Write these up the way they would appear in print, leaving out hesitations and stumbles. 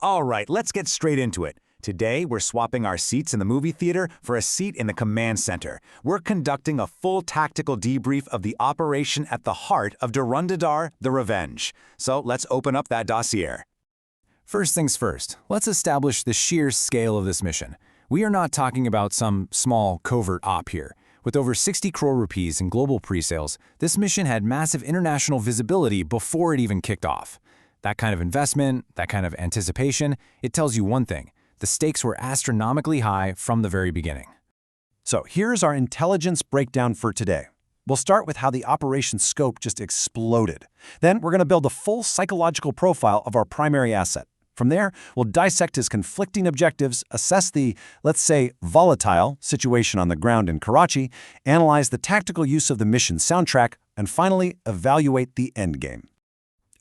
All right, let's get straight into it. Today, we're swapping our seats in the movie theater for a seat in the command center. We're conducting a full tactical debrief of the operation at the heart of Dhurandhar, the Revenge. So let's open up that dossier. First things first, let's establish the sheer scale of this mission. We are not talking about some small, covert op here. With over 60 crore rupees in global pre-sales, this mission had massive international visibility before it even kicked off. That kind of investment, that kind of anticipation, it tells you one thing. The stakes were astronomically high from the very beginning. So here's our intelligence breakdown for today. We'll start with how the operation scope just exploded. Then we're going to build a full psychological profile of our primary asset. From there, we'll dissect his conflicting objectives, assess the, let's say, volatile situation on the ground in Karachi, analyze the tactical use of the mission soundtrack, and finally, evaluate the endgame.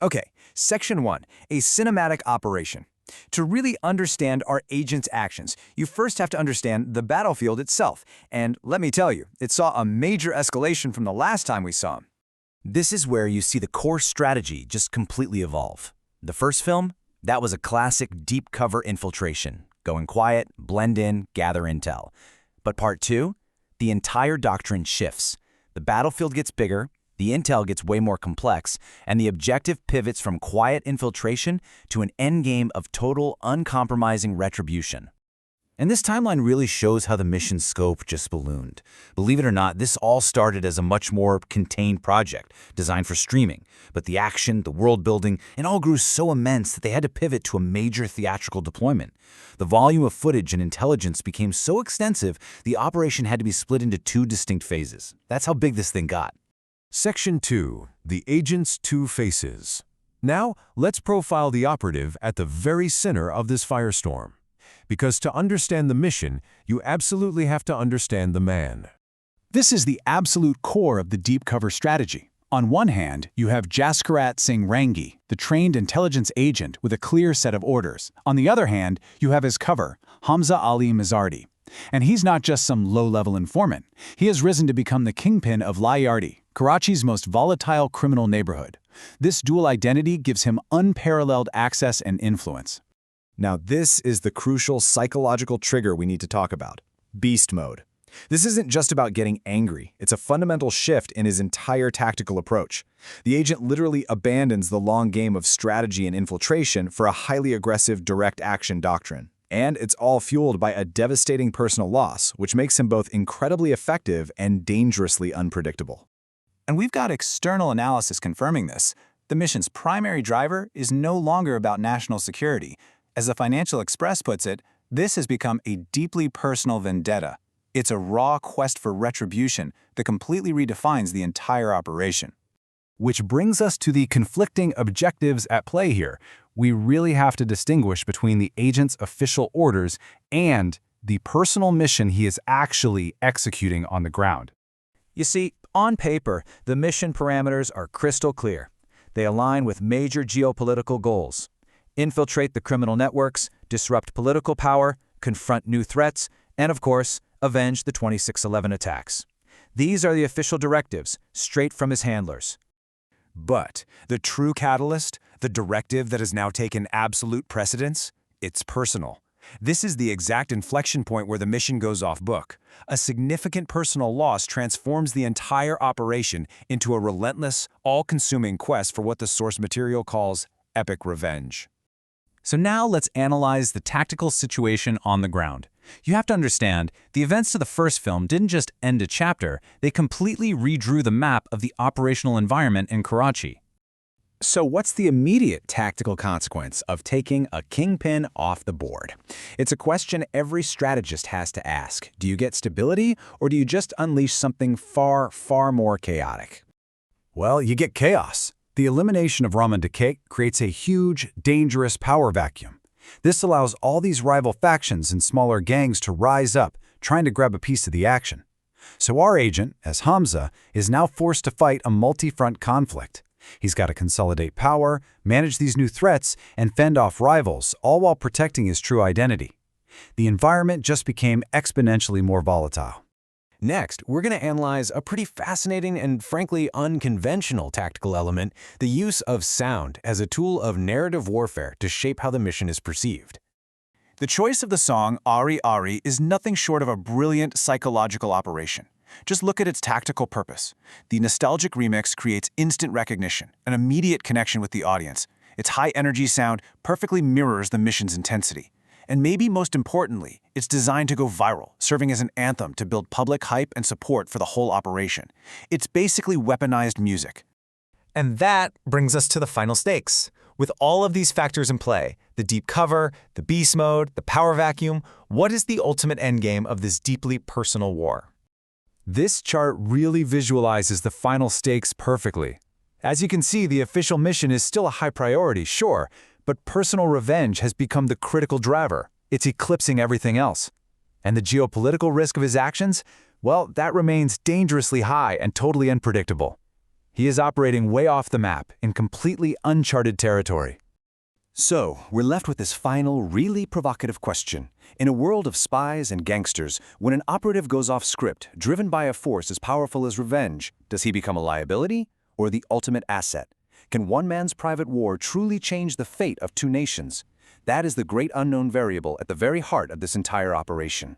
Okay, Section 1, a cinematic operation. To really understand our agent's actions, you first have to understand the battlefield itself. And let me tell you, it saw a major escalation from the last time we saw him. This is where you see the core strategy just completely evolve. The first film? That was a classic deep cover infiltration. Go in quiet, blend in, gather intel. But part 2? The entire doctrine shifts. The battlefield gets bigger, the intel gets way more complex, and the objective pivots from quiet infiltration to an endgame of total, uncompromising retribution. And this timeline really shows how the mission scope just ballooned. Believe it or not, this all started as a much more contained project, designed for streaming. But the action, the world building, it all grew so immense that they had to pivot to a major theatrical deployment. The volume of footage and intelligence became so extensive, the operation had to be split into 2 distinct phases. That's how big this thing got. Section 2. The Agent's Two Faces. Now, let's profile the operative at the very center of this firestorm. Because to understand the mission, you absolutely have to understand the man. This is the absolute core of the deep cover strategy. On one hand, you have Jaskirat Singh Rangi, the trained intelligence agent with a clear set of orders. On the other hand, you have his cover, Hamza Ali Mizardi. And he's not just some low-level informant. He has risen to become the kingpin of Aari Aari, Karachi's most volatile criminal neighborhood. This dual identity gives him unparalleled access and influence. Now this is the crucial psychological trigger we need to talk about. Beast mode. This isn't just about getting angry. It's a fundamental shift in his entire tactical approach. The agent literally abandons the long game of strategy and infiltration for a highly aggressive direct action doctrine. And it's all fueled by a devastating personal loss, which makes him both incredibly effective and dangerously unpredictable. And we've got external analysis confirming this. The mission's primary driver is no longer about national security. As the Financial Express puts it, this has become a deeply personal vendetta. It's a raw quest for retribution that completely redefines the entire operation. Which brings us to the conflicting objectives at play here. We really have to distinguish between the agent's official orders and the personal mission he is actually executing on the ground. You see, on paper, the mission parameters are crystal clear. They align with major geopolitical goals. Infiltrate the criminal networks, disrupt political power, confront new threats, and of course, avenge the 26/11 attacks. These are the official directives, straight from his handlers. But the true catalyst, the directive that has now taken absolute precedence, it's personal. This is the exact inflection point where the mission goes off book. A significant personal loss transforms the entire operation into a relentless, all-consuming quest for what the source material calls epic revenge. So now let's analyze the tactical situation on the ground. You have to understand, the events of the first film didn't just end a chapter, they completely redrew the map of the operational environment in Karachi. So what's the immediate tactical consequence of taking a kingpin off the board? It's a question every strategist has to ask. Do you get stability, or do you just unleash something far, far more chaotic? Well, you get chaos. The elimination of Raman Dekhe creates a huge, dangerous power vacuum. This allows all these rival factions and smaller gangs to rise up, trying to grab a piece of the action. So our agent, as Hamza, is now forced to fight a multi-front conflict. He's got to consolidate power, manage these new threats, and fend off rivals, all while protecting his true identity. The environment just became exponentially more volatile. Next, we're going to analyze a pretty fascinating and frankly unconventional tactical element, the use of sound as a tool of narrative warfare to shape how the mission is perceived. The choice of the song Aari Aari is nothing short of a brilliant psychological operation. Just look at its tactical purpose. The nostalgic remix creates instant recognition, an immediate connection with the audience. Its high-energy sound perfectly mirrors the mission's intensity. And maybe most importantly, it's designed to go viral, serving as an anthem to build public hype and support for the whole operation. It's basically weaponized music. And that brings us to the final stakes. With all of these factors in play, the deep cover, the beast mode, the power vacuum, what is the ultimate endgame of this deeply personal war? This chart really visualizes the final stakes perfectly. As you can see, the official mission is still a high priority, sure, but personal revenge has become the critical driver. It's eclipsing everything else. And the geopolitical risk of his actions? Well, that remains dangerously high and totally unpredictable. He is operating way off the map in completely uncharted territory. So, we're left with this final, really provocative question. In a world of spies and gangsters, when an operative goes off script, driven by a force as powerful as revenge, does he become a liability or the ultimate asset? Can one man's private war truly change the fate of two nations? That is the great unknown variable at the very heart of this entire operation.